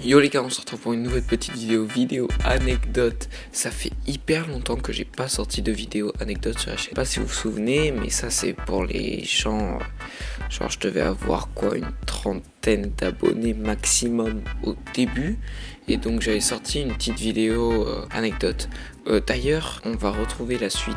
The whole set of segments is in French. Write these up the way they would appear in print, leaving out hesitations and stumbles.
Yo les gars, on se retrouve pour une nouvelle petite vidéo anecdote. Ça fait hyper longtemps que j'ai pas sorti de vidéo anecdote sur la chaîne. Je sais pas si vous vous souvenez, mais ça c'est pour les gens, genre je devais avoir quoi, une trentaine d'abonnés maximum au début. Et donc j'avais sorti une petite vidéo anecdote. D'ailleurs, on va retrouver la suite.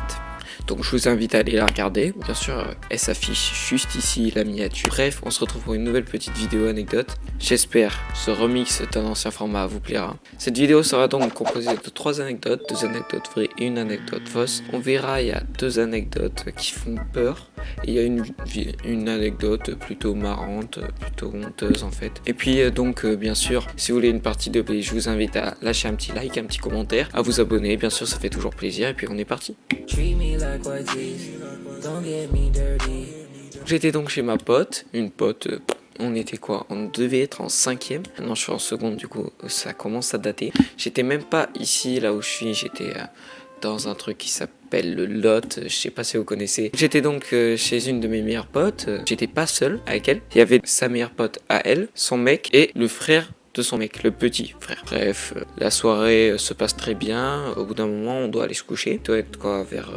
Donc je vous invite à aller la regarder. Bien sûr, elle s'affiche juste ici, la miniature. Bref, on se retrouve pour une nouvelle petite vidéo anecdote. J'espère ce remix d'un ancien format vous plaira. Cette vidéo sera donc composée de 3 anecdotes, 2 anecdotes vraies et une anecdote fausse. On verra, il y a 2 anecdotes qui font peur. Et il y a une anecdote plutôt marrante, plutôt honteuse en fait. Et puis bien sûr, si vous voulez une partie de play, je vous invite à lâcher un petit like, un petit commentaire, à vous abonner. Bien sûr, ça fait toujours plaisir. Et puis on est parti. J'étais donc chez ma pote, une pote, on était quoi? On devait être en 5ème. Maintenant je suis en seconde, du coup ça commence à dater. J'étais même pas ici, là où je suis, j'étais dans un truc qui s'appelle le Lot, je sais pas si vous connaissez. J'étais donc chez une de mes meilleures potes, j'étais pas seul avec elle. Il y avait sa meilleure pote à elle, son mec et le frère de son mec, le petit frère. Bref, la soirée se passe très bien. Au bout d'un moment, on doit aller se coucher. Ça doit être quoi, vers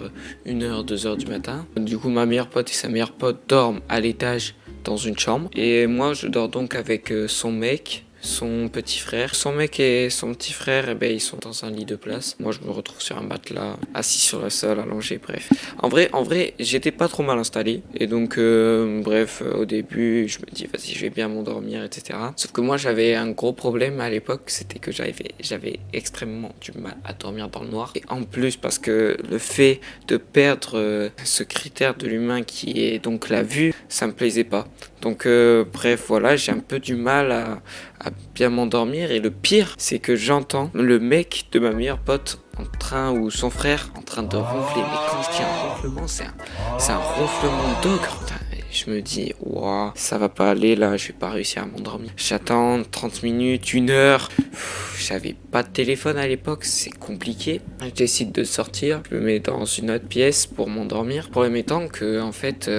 1h, 2h du matin. Du coup, ma meilleure pote et sa meilleure pote dorment à l'étage dans une chambre. Et moi, je dors donc avec son mec, son petit frère. Son mec et son petit frère, eh ben, ils sont dans un lit de place. Moi, je me retrouve sur un matelas, assis sur le sol, allongé, bref. En vrai, j'étais pas trop mal installé. Et donc, au début, je me dis, vas-y, je vais bien m'endormir, etc. Sauf que moi, j'avais un gros problème à l'époque, c'était que j'avais extrêmement du mal à dormir dans le noir. Et en plus, parce que le fait de perdre ce critère de l'humain qui est donc la vue, ça me plaisait pas. Donc voilà, j'ai un peu du mal à bien m'endormir. Et le pire, c'est que j'entends le mec de ma meilleure pote ou son frère en train de ronfler. Mais quand je dis un ronflement, c'est un ronflement d'ogre. Je me dis, waouh, ça va pas aller là, je vais pas réussir à m'endormir. J'attends 30 minutes, 1 heure. J'avais pas de téléphone à l'époque, c'est compliqué. Je décide de sortir, je me mets dans une autre pièce pour m'endormir. Le problème étant que, en fait,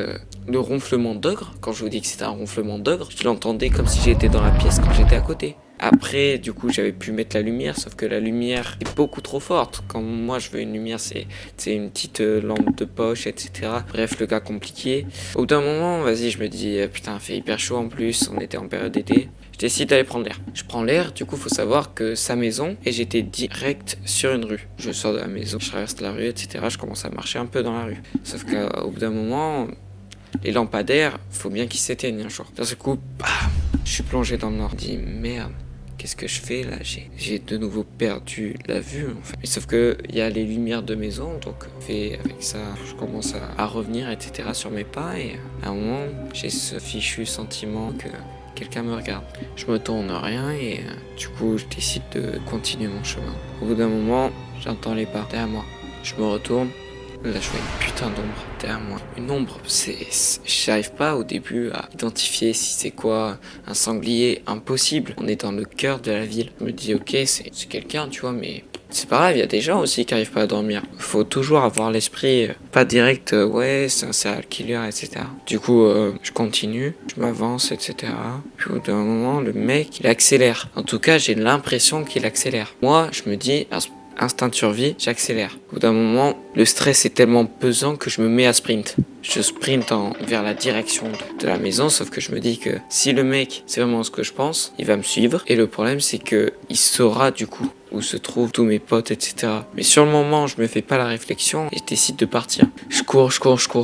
le ronflement d'ogre, quand je vous dis que c'était un ronflement d'ogre, je l'entendais comme si j'étais dans la pièce quand j'étais à côté. Après, du coup, j'avais pu mettre la lumière, sauf que la lumière est beaucoup trop forte. Quand moi, je veux une lumière, c'est une petite lampe de poche, etc. Bref, le cas compliqué. Au bout d'un moment, vas-y, je me dis, putain, il fait hyper chaud en plus, on était en période d'été. Je décide d'aller prendre l'air. Je prends l'air, du coup, faut savoir que sa maison, et j'étais direct sur une rue. Je sors de la maison, je traverse la rue, etc. Je commence à marcher un peu dans la rue. Sauf qu'au bout d'un moment, les lampadaires, faut bien qu'ils s'éteignent un jour. D'un seul coup, bam, je suis plongé dans le noir. Je me dis, merde. Qu'est-ce que je fais là? J'ai de nouveau perdu la vue en fait. Mais sauf que il y a les lumières de maison, donc avec ça, je commence à revenir, etc. sur mes pas. Et à un moment, j'ai ce fichu sentiment que quelqu'un me regarde. Je me tourne rien et du coup, je décide de continuer mon chemin. Au bout d'un moment, j'entends les pas derrière moi. Je me retourne. Là, je vois une putain d'ombre derrière moi. Une ombre, j'arrive pas au début à identifier si c'est quoi un sanglier. Impossible. On est dans le cœur de la ville. Je me dis, ok, c'est quelqu'un, tu vois, mais c'est pas grave, il y a des gens aussi qui arrivent pas à dormir. Faut toujours avoir l'esprit pas direct, ouais, c'est un serial killer, etc. Du coup, je continue, je m'avance, etc. Puis au bout d'un moment, le mec, il accélère. En tout cas, j'ai l'impression qu'il accélère. Moi, je me dis, instinct de survie, j'accélère. Au bout d'un moment, le stress est tellement pesant que je me mets à sprint. Je sprint vers la direction de la maison, sauf que je me dis que si le mec, c'est vraiment ce que je pense, il va me suivre. Et le problème, c'est que il saura du coup où se trouvent tous mes potes, etc. Mais sur le moment, je me fais pas la réflexion et je décide de partir. Je cours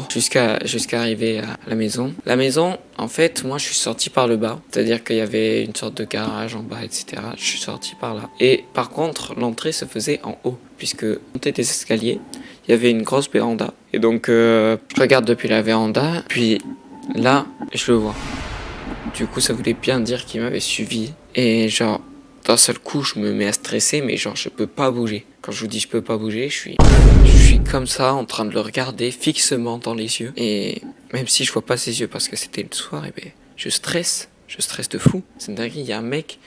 jusqu'à arriver à la maison. La maison, en fait, moi, je suis sorti par le bas. C'est-à-dire qu'il y avait une sorte de garage en bas, etc. Je suis sorti par là. Et par contre, l'entrée se faisait en haut, puisque monter des escaliers, il y avait une grosse véranda. Et donc, je regarde depuis la véranda, puis là, je le vois. Du coup, ça voulait bien dire qu'il m'avait suivi. Et genre, d'un seul coup, je me mets à stresser, mais genre, je peux pas bouger. Quand je vous dis je peux pas bouger, je suis comme ça, en train de le regarder fixement dans les yeux. Et même si je vois pas ses yeux parce que c'était le soir, et ben, je stresse de fou. C'est une dinguerie, il y a un mec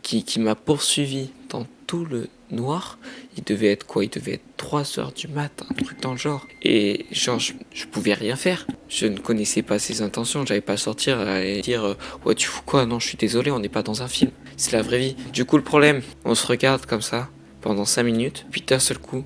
qui m'a poursuivi dans tout le noir. Il devait être quoi? Il devait être 3 heures du mat, un truc dans le genre. Et genre, je pouvais rien faire. Je ne connaissais pas ses intentions. J'allais pas sortir et dire ouais, tu fous quoi? Non, je suis désolé, on n'est pas dans un film. C'est la vraie vie. Du coup, le problème, on se regarde comme ça pendant 5 minutes. Puis d'un seul coup,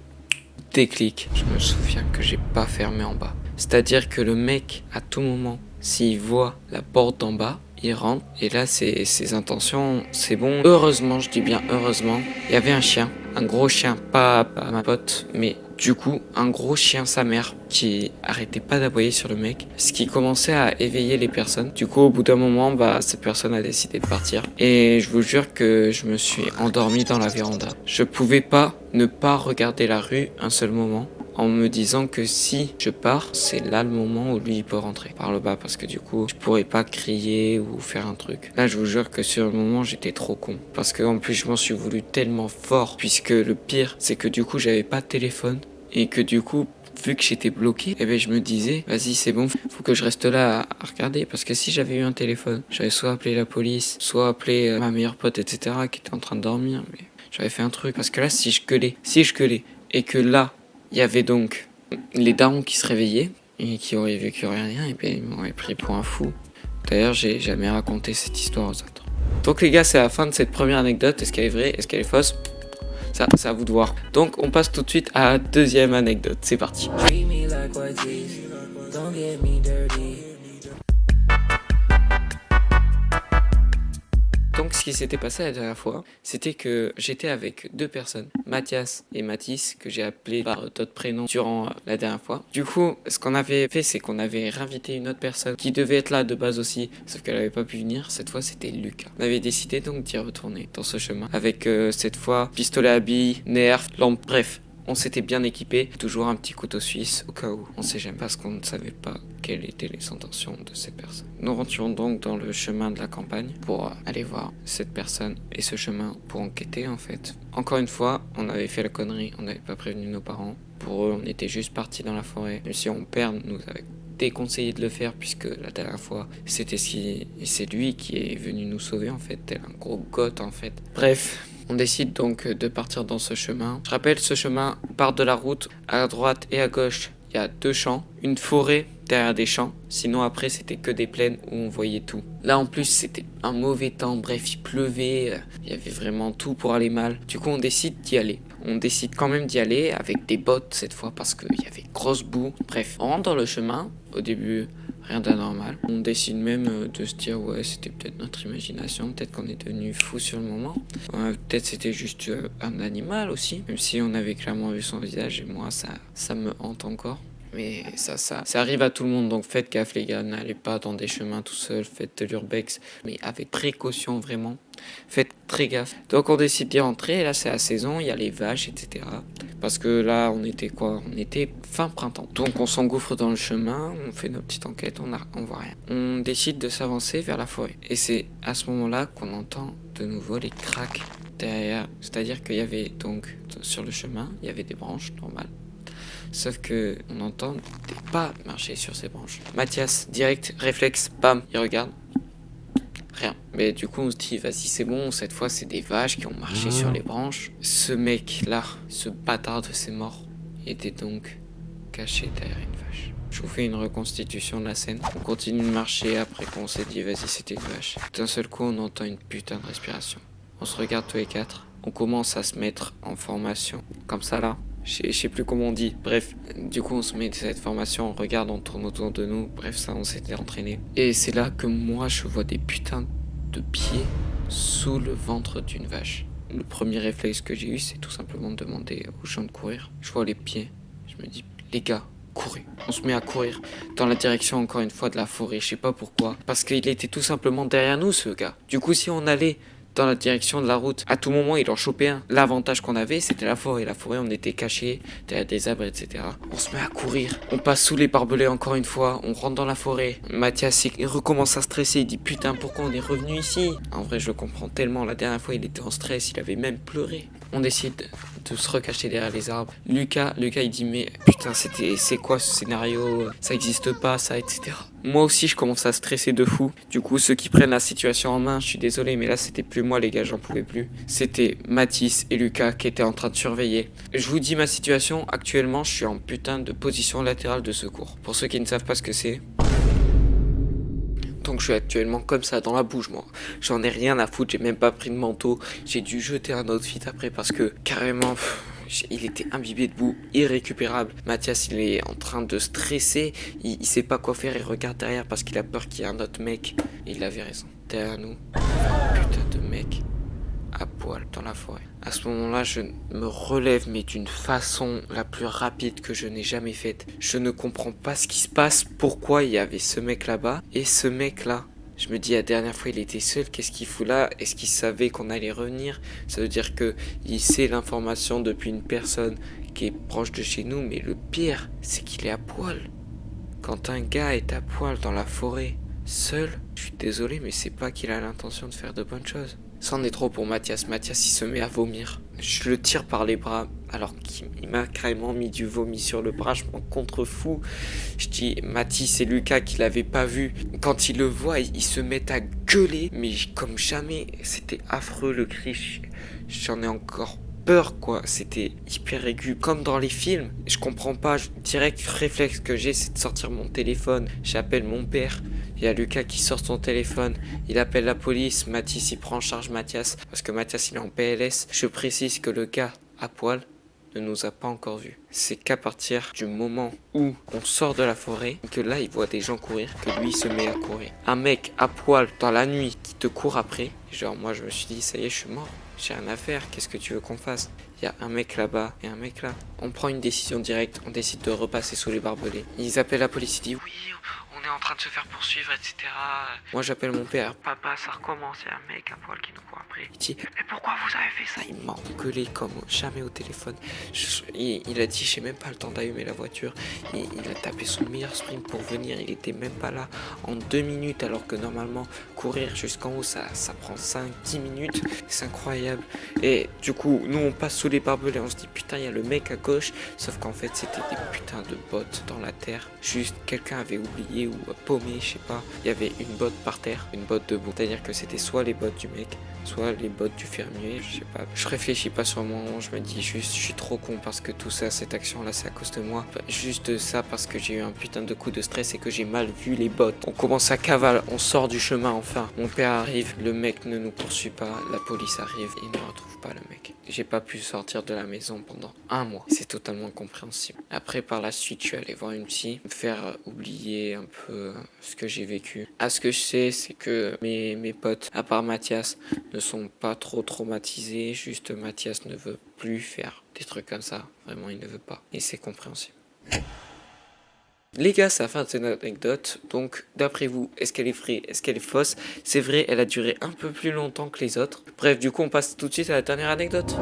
déclic. Je me souviens que j'ai pas fermé en bas. C'est-à-dire que le mec, à tout moment, s'il voit la porte d'en bas, il rentre. Et là, ses intentions, c'est bon. Heureusement, je dis bien heureusement, il y avait un chien. Un gros chien, pas ma pote, mais du coup, un gros chien, sa mère, qui arrêtait pas d'aboyer sur le mec, ce qui commençait à éveiller les personnes. Du coup, au bout d'un moment, cette personne a décidé de partir. Et je vous jure que je me suis endormi dans la véranda. Je pouvais pas ne pas regarder la rue un seul moment, en me disant que si je pars, c'est là le moment où lui il peut rentrer par le bas, parce que du coup je pourrais pas crier ou faire un truc. Là je vous jure que sur le moment j'étais trop con, parce que en plus je m'en suis voulu tellement fort, puisque le pire c'est que du coup j'avais pas de téléphone et que du coup vu que j'étais bloqué, eh ben je me disais vas-y c'est bon, faut que je reste là à regarder, parce que si j'avais eu un téléphone, j'avais soit appelé la police, soit appelé ma meilleure pote etc qui était en train de dormir, mais j'avais fait un truc, parce que là si je gueulais et que là il y avait donc les darons qui se réveillaient et qui auraient vu qu'il n'y aurait rien, et bien ils m'auraient pris pour un fou. D'ailleurs, j'ai jamais raconté cette histoire aux autres. Donc les gars, c'est la fin de cette première anecdote. Est-ce qu'elle est vraie? Est-ce qu'elle est fausse? Ça, c'est à vous de voir. Donc on passe tout de suite à la deuxième anecdote. C'est parti. Donc ce qui s'était passé la dernière fois, c'était que j'étais avec 2 personnes, Mathias et Mathis, que j'ai appelé par d'autres prénoms durant la dernière fois. Du coup, ce qu'on avait fait, c'est qu'on avait réinvité une autre personne qui devait être là de base aussi, sauf qu'elle n'avait pas pu venir. Cette fois, c'était Lucas. On avait décidé donc d'y retourner dans ce chemin, avec cette fois pistolet à billes, nerf, lampe, bref. On s'était bien équipé, toujours un petit couteau suisse au cas où, on sait jamais, parce qu'on ne savait pas quelles étaient les intentions de cette personne. Nous rentrions donc dans le chemin de la campagne pour aller voir cette personne et ce chemin pour enquêter en fait. Encore une fois, on avait fait la connerie, on n'avait pas prévenu nos parents. Pour eux, on était juste partis dans la forêt. Même si on perd, nous avait déconseillé de le faire, puisque la dernière fois, c'est lui qui est venu nous sauver en fait, tel un gros goth en fait. Bref. On décide donc de partir dans ce chemin. Je rappelle, ce chemin part de la route. À droite et à gauche, il y a 2 champs, une forêt derrière des champs. Sinon après, c'était que des plaines où on voyait tout. Là en plus, c'était un mauvais temps. Bref, il pleuvait. Il y avait vraiment tout pour aller mal. Du coup, on décide d'y aller. On décide quand même d'y aller avec des bottes cette fois, parce qu'il y avait grosse boue. Bref, on rentre dans le chemin. Au début, rien d'anormal. On décide même de se dire ouais, c'était peut-être notre imagination, peut-être qu'on est devenu fou sur le moment. Peut-être c'était juste un animal aussi, même si on avait clairement vu son visage, et moi ça me hante encore. Mais ça arrive à tout le monde, donc faites gaffe les gars, n'allez pas dans des chemins tout seul, faites de l'urbex, mais avec précaution vraiment, faites très gaffe. Donc on décide d'y rentrer, et là c'est la saison, il y a les vaches, etc. Parce que là on était quoi? On était fin printemps. Donc on s'engouffre dans le chemin, on fait notre petite enquête, on voit rien. On décide de s'avancer vers la forêt. Et c'est à ce moment-là qu'on entend de nouveau les craques derrière. C'est-à-dire qu'il y avait donc sur le chemin, il y avait des branches normales. Sauf que on entend des pas marcher sur ces branches. Mathias, direct, réflexe, bam, il regarde. Rien. Mais du coup on se dit vas-y c'est bon, cette fois c'est des vaches qui ont marché sur les branches. Ce mec là, ce bâtard de ses morts, était donc caché derrière une vache. Je vous fais une reconstitution de la scène. On continue de marcher après qu'on s'est dit vas-y c'était une vache. D'un seul coup on entend une putain de respiration. On se regarde tous les 4. On commence à se mettre en formation. Comme ça là. Je sais plus comment on dit, bref. Du coup on se met cette formation, on regarde, on tourne autour de nous. Bref, ça on s'était entraîné. Et c'est là que moi je vois des putains de pieds sous le ventre d'une vache. Le premier réflexe que j'ai eu, c'est tout simplement de demander aux gens de courir. Je vois les pieds, je me dis les gars, courez. On se met à courir dans la direction encore une fois de la forêt, je sais pas pourquoi. Parce qu'il était tout simplement derrière nous ce gars. Du coup si on allait dans la direction de la route, à tout moment il en chopait un. L'avantage qu'on avait, c'était la forêt. La forêt, on était cachés derrière des arbres, etc. On se met à courir. On passe sous les barbelés encore une fois. On rentre dans la forêt. Mathias, il recommence à stresser. Il dit putain, pourquoi on est revenu ici? En vrai, je le comprends tellement. La dernière fois, il était en stress. Il avait même pleuré. On décide de se recacher derrière les arbres. Lucas, il dit mais putain, c'est quoi ce scénario? Ça existe pas, ça, etc. Moi aussi, je commence à stresser de fou. Du coup, ceux qui prennent la situation en main, je suis désolé, mais là, c'était plus moi, les gars, j'en pouvais plus. C'était Mathis et Lucas qui étaient en train de surveiller. Je vous dis ma situation, actuellement, je suis en putain de position latérale de secours. Pour ceux qui ne savent pas ce que c'est... Donc je suis actuellement comme ça dans la bouche, moi. J'en ai rien à foutre, j'ai même pas pris de manteau. J'ai dû jeter un outfit après parce que carrément... il était imbibé de boue, irrécupérable. Mathias, il est en train de stresser. Il sait pas quoi faire, il regarde derrière parce qu'il a peur qu'il y ait un autre mec. Et il avait raison. Derrière nous, un putain de mec à poil dans la forêt. À ce moment-là, je me relève, mais d'une façon la plus rapide que je n'ai jamais faite. Je ne comprends pas ce qui se passe, pourquoi il y avait ce mec là-bas et ce mec là. Je me dis, la dernière fois, il était seul, qu'est-ce qu'il fout là? Est-ce qu'il savait qu'on allait revenir? Ça veut dire que il sait l'information depuis une personne qui est proche de chez nous, mais le pire, c'est qu'il est à poil. Quand un gars est à poil dans la forêt, seul, je suis désolé, mais c'est pas qu'il a l'intention de faire de bonnes choses. C'en est trop pour Mathias. Mathias, il se met à vomir. Je le tire par les bras, alors qu'il m'a carrément mis du vomi sur le bras. Je m'en contrefous. Je dis, Mathis et Lucas qui l'avaient pas vu. Quand ils le voient, ils se mettent à gueuler. Mais comme jamais, c'était affreux le cri. J'en ai encore peur, quoi. C'était hyper aigu, comme dans les films. Je comprends pas. Direct réflexe que j'ai, c'est de sortir mon téléphone. J'appelle mon père. Il y a Lucas qui sort son téléphone, il appelle la police, Mathis il prend en charge Mathias, parce que Mathias il est en PLS. Je précise que le gars à poil ne nous a pas encore vus. C'est qu'à partir du moment où on sort de la forêt, que là il voit des gens courir, que lui il se met à courir. Un mec à poil dans la nuit qui te court après, genre moi je me suis dit ça y est je suis mort, j'ai rien à faire, qu'est-ce que tu veux qu'on fasse? Il y a un mec là-bas et un mec là. On prend une décision directe, on décide de repasser sous les barbelés. Ils appellent la police, ils disent oui, on est en train de se faire poursuivre, etc. Moi j'appelle mon père. Papa, ça recommence, il y a un mec à poil qui nous court après. Il dit, mais pourquoi vous avez fait ça? Il m'a engueulé comme jamais au téléphone. Il a dit, j'ai même pas le temps d'allumer la voiture. Il a tapé son meilleur sprint pour venir, il était même pas là. En 2 minutes, alors que normalement, courir jusqu'en haut, ça prend 5-10 minutes. C'est incroyable. Et du coup, nous on passe sous les barbelés, on se dit, putain, il y a le mec à gauche. Sauf qu'en fait, c'était des putains de bottes dans la terre. Juste, quelqu'un avait oublié ou paumé, je sais pas. Il y avait une botte par terre, une botte debout. C'est-à-dire que c'était soit les bottes du mec, soit les bottes du fermier, je sais pas. Je réfléchis pas sur le moment, je me dis juste, je suis trop con parce que tout ça, cette action-là, c'est à cause de moi. Juste ça parce que j'ai eu un putain de coup de stress et que j'ai mal vu les bottes. On commence à cavale, on sort du chemin enfin. Mon père arrive, le mec ne nous poursuit pas, la police arrive et ne retrouve pas le mec. J'ai pas pu sortir de la maison pendant 1 mois. C'est totalement compréhensible. Après, par la suite, je suis allé voir une psy, me faire oublier un peu ce que j'ai vécu. À ce que je sais, c'est que mes potes, à part Mathias, ne sont pas trop traumatisés. Juste Mathias ne veut plus faire des trucs comme ça. Vraiment, il ne veut pas. Et c'est compréhensible. Les gars, c'est la fin de cette anecdote. Donc, d'après vous, est-ce qu'elle est vraie? Est-ce qu'elle est fausse? C'est vrai, elle a duré un peu plus longtemps que les autres. Bref, du coup, on passe tout de suite à la dernière anecdote.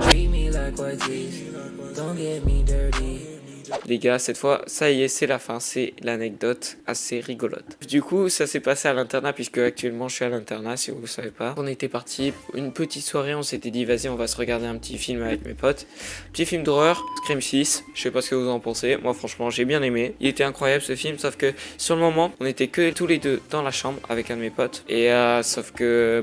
Les gars, cette fois, ça y est, c'est la fin, c'est l'anecdote assez rigolote. Du coup, ça s'est passé à l'internat, puisque actuellement je suis à l'internat, si vous ne savez pas. On était parti une petite soirée, on s'était dit, vas-y, on va se regarder un petit film avec mes potes. Petit film d'horreur, Scream 6, je sais pas ce que vous en pensez. Moi, franchement, j'ai bien aimé. Il était incroyable ce film, sauf que sur le moment, on était que tous les deux dans la chambre avec un de mes potes. Et sauf que,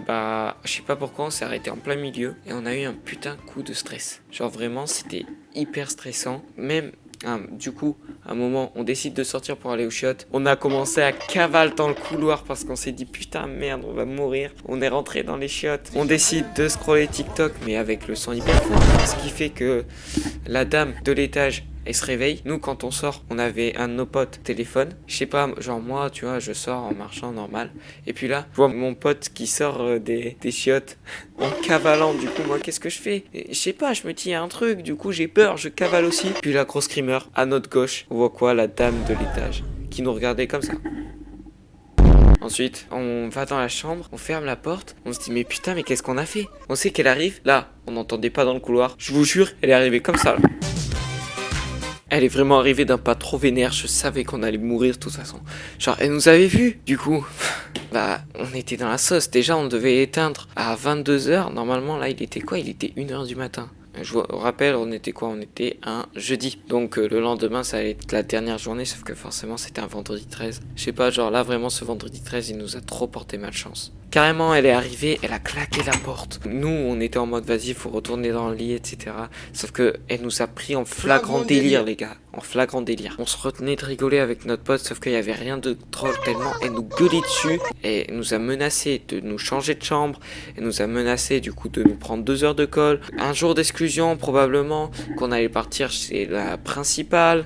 je sais pas pourquoi, on s'est arrêté en plein milieu et on a eu un putain de coup de stress. Genre vraiment, c'était hyper stressant. Même du coup, à un moment, on décide de sortir pour aller aux chiottes. On a commencé à cavaler dans le couloir parce qu'on s'est dit putain merde, on va mourir. On est rentré dans les chiottes. On décide de scroller TikTok, mais avec le sang hyper fort. Ce qui fait que la dame de l'étage, elle se réveille. Nous, quand on sort, on avait un de nos potes téléphone. Je sais pas, genre moi, tu vois, je sors en marchant normal. Et puis là, je vois mon pote qui sort des chiottes en cavalant. Du coup, moi, qu'est-ce que je fais? Je sais pas, je me dis, il y a un truc. Du coup, j'ai peur, je cavale aussi. Puis la grosse screamer, à notre gauche, on voit quoi? La dame de l'étage qui nous regardait comme ça. Ensuite, on va dans la chambre, on ferme la porte, on se dit mais putain mais qu'est-ce qu'on a fait? On sait qu'elle arrive, là, on n'entendait pas dans le couloir. Je vous jure, elle est arrivée comme ça là. Elle est vraiment arrivée d'un pas trop vénère, je savais qu'on allait mourir de toute façon. Genre, elle nous avait vus, du coup. On était dans la sauce. Déjà, on devait éteindre à 22h. Normalement, là, il était quoi? Il était 1h du matin. Je vous rappelle, on était quoi? On était un jeudi. Donc le lendemain, ça allait être la dernière journée, sauf que forcément, c'était un vendredi 13. Je sais pas, genre là, vraiment, ce vendredi 13, il nous a trop porté malchance. Carrément, elle est arrivée, elle a claqué la porte. Nous, on était en mode, vas-y, faut retourner dans le lit, etc. Sauf que elle nous a pris en flagrant délire, les gars. En flagrant délire. On se retenait de rigoler avec notre pote, sauf qu'il y avait rien de drôle tellement elle nous gueulait dessus. Et elle nous a menacé de nous changer de chambre. Elle nous a menacé, du coup, de nous prendre 2 heures de colle. Un jour d'exclusion, probablement, qu'on allait partir chez la principale.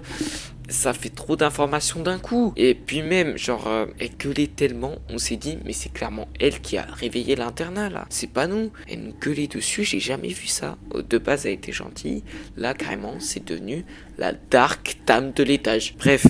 Ça fait trop d'informations d'un coup. Et puis même, genre, elle gueulait tellement, on s'est dit, mais c'est clairement elle qui a réveillé l'internat, là. C'est pas nous. Elle nous gueulait dessus, j'ai jamais vu ça. De base, elle était gentille. Là, carrément, c'est devenu la dark dame de l'étage. Bref.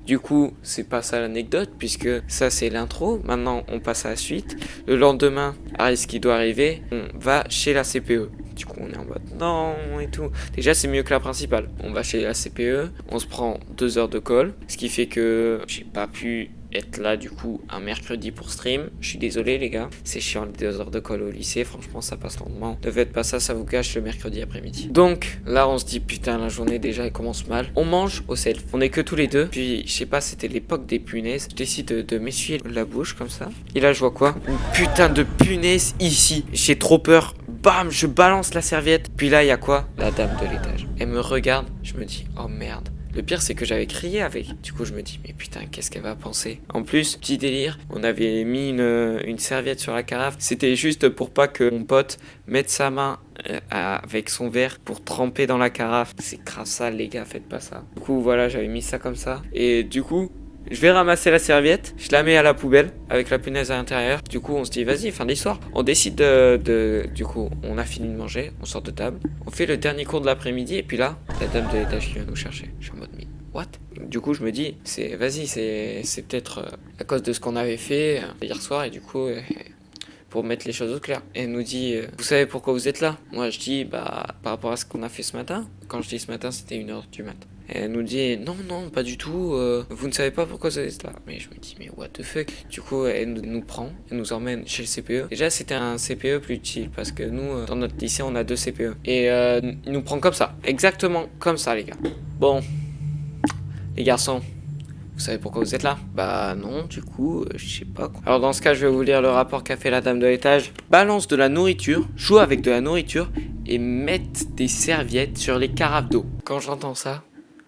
Du coup, c'est pas ça l'anecdote, puisque ça c'est l'intro. Maintenant, on passe à la suite. Le lendemain, ce qui doit arriver, on va chez la CPE. Du coup, on est en mode non et tout. Déjà, c'est mieux que la principale. On va chez la CPE, on se prend 2 heures de colle, ce qui fait que j'ai pas pu être là du coup un mercredi pour stream. Je suis désolé les gars, c'est chiant les 2 heures de colle au lycée, franchement ça passe lentement. Ne faites pas ça, ça vous gâche le mercredi après-midi. Donc là on se dit putain la journée déjà elle commence mal. On mange au self, on est que tous les deux. Puis je sais pas, c'était l'époque des punaises. Je décide de m'essuyer la bouche comme ça. Et là je vois quoi? Une putain de punaise ici. J'ai trop peur. Bam, je balance la serviette. Puis là il y a quoi? La dame de l'étage. Elle me regarde, je me dis oh merde. Le pire, c'est que j'avais crié avec. Du coup, je me dis, mais putain, qu'est-ce qu'elle va penser? En plus, petit délire, on avait mis une serviette sur la carafe. C'était juste pour pas que mon pote mette sa main avec son verre pour tremper dans la carafe. C'est grave sale, les gars, faites pas ça. Du coup, voilà, j'avais mis ça comme ça. Et du coup, je vais ramasser la serviette, je la mets à la poubelle avec la punaise à l'intérieur. Du coup, on se dit, vas-y, fin de l'histoire. On décide du coup, on a fini de manger, on sort de table. On fait le dernier cours de l'après-midi et puis là, la dame de l'étage qui vient nous chercher. Je suis en mode, mais what? Du coup, je me dis, vas-y, c'est peut-être à cause de ce qu'on avait fait hier soir et du coup, pour mettre les choses au clair. Et elle nous dit, vous savez pourquoi vous êtes là? Moi, je dis, bah, par rapport à ce qu'on a fait ce matin. Quand je dis ce matin, c'était 1h du matin. Et elle nous dit non, pas du tout, vous ne savez pas pourquoi vous êtes là. Mais je me dis mais what the fuck. Du coup elle nous prend, elle nous emmène chez le CPE. Déjà c'était un CPE plus chill parce que nous dans notre lycée on a 2 CPE. Et il nous prend comme ça, exactement comme ça les gars. Bon, les garçons, vous savez pourquoi vous êtes là? Bah non, du coup, je sais pas quoi. Alors dans ce cas, je vais vous lire le rapport qu'a fait la dame de l'étage. Balance de la nourriture, joue avec de la nourriture et mette des serviettes sur les carafes d'eau. Quand j'entends ça,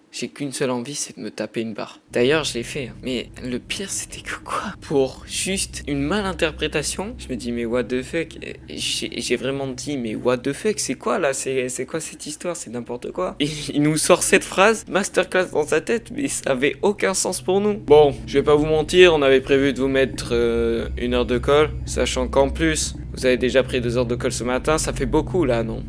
j'ai qu'une seule envie, c'est de me taper une barre. D'ailleurs, je l'ai fait. Mais le pire, c'était que quoi? Pour juste une mal interprétation, je me dis, mais what the fuck? J'ai vraiment dit, mais what the fuck? C'est quoi là? C'est quoi cette histoire? C'est n'importe quoi. Et il nous sort cette phrase, masterclass dans sa tête, mais ça avait aucun sens pour nous. Bon, je vais pas vous mentir, on avait prévu de vous mettre 1 heure de colle, sachant qu'en plus, vous avez déjà pris 2 heures de colle ce matin, ça fait beaucoup là, non?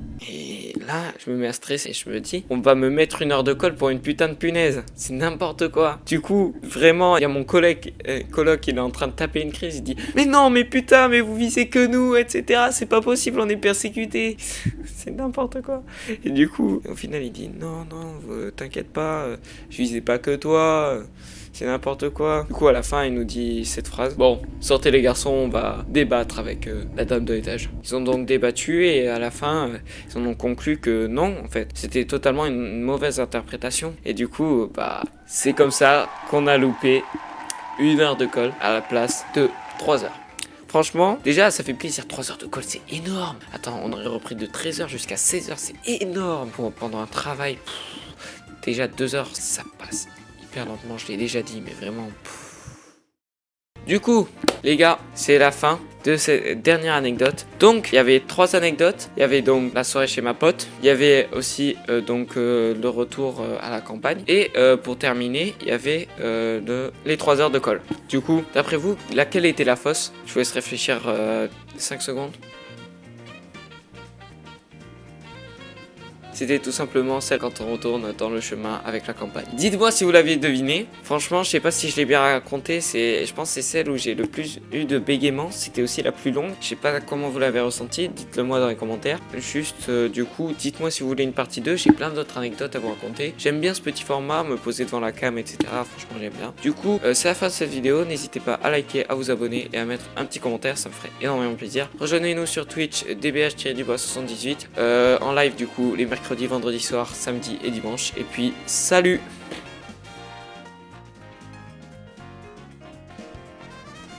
Là, je me mets à stresser et je me dis, on va me mettre 1 heure de colle pour une putain de punaise. C'est n'importe quoi. Du coup, vraiment, il y a mon coloc, il est en train de taper une crise. Il dit, mais non, mais putain, mais vous visez que nous, etc. C'est pas possible, on est persécutés. C'est n'importe quoi. Et du coup, au final, il dit, non, t'inquiète pas, je visais pas que toi. C'est n'importe quoi. Du coup, à la fin, il nous dit cette phrase. Bon, sortez les garçons, on va débattre avec la dame de l'étage. Ils ont donc débattu et à la fin, ils en ont conclu que non, en fait. C'était totalement une mauvaise interprétation. Et du coup, bah, c'est comme ça qu'on a loupé 1 heure de colle à la place de 3 heures. Franchement, déjà, ça fait plaisir. 3 heures de colle, c'est énorme. Attends, on aurait repris de 13h jusqu'à 16h, c'est énorme. Pendant un travail, déjà 2 heures, ça passe hyper lentement, je l'ai déjà dit, mais vraiment. Du coup, les gars, c'est la fin de cette dernière anecdote. Donc, il y avait 3 anecdotes. Il y avait donc la soirée chez ma pote. Il y avait aussi le retour à la campagne. Et pour terminer, il y avait les 3 heures de colle. Du coup, d'après vous, laquelle était la fausse? Je vous laisse réfléchir 5 secondes. c'était tout simplement celle quand on retourne dans le chemin avec la campagne. Dites-moi si vous l'aviez deviné. Franchement, je sais pas si je l'ai bien raconté. Je pense que c'est celle où j'ai le plus eu de bégaiement. C'était aussi la plus longue. Je sais pas comment vous l'avez ressenti. Dites-le moi dans les commentaires. Juste, du coup, dites-moi si vous voulez une partie 2. J'ai plein d'autres anecdotes à vous raconter. J'aime bien ce petit format, me poser devant la cam, etc. Franchement, j'aime bien. Du coup, c'est la fin de cette vidéo. N'hésitez pas à liker, à vous abonner et à mettre un petit commentaire. Ça me ferait énormément plaisir. Rejoignez-nous sur Twitch, dbh-78. En live, du coup, les mercredis, vendredis soirs, samedi et dimanche. Et puis, salut!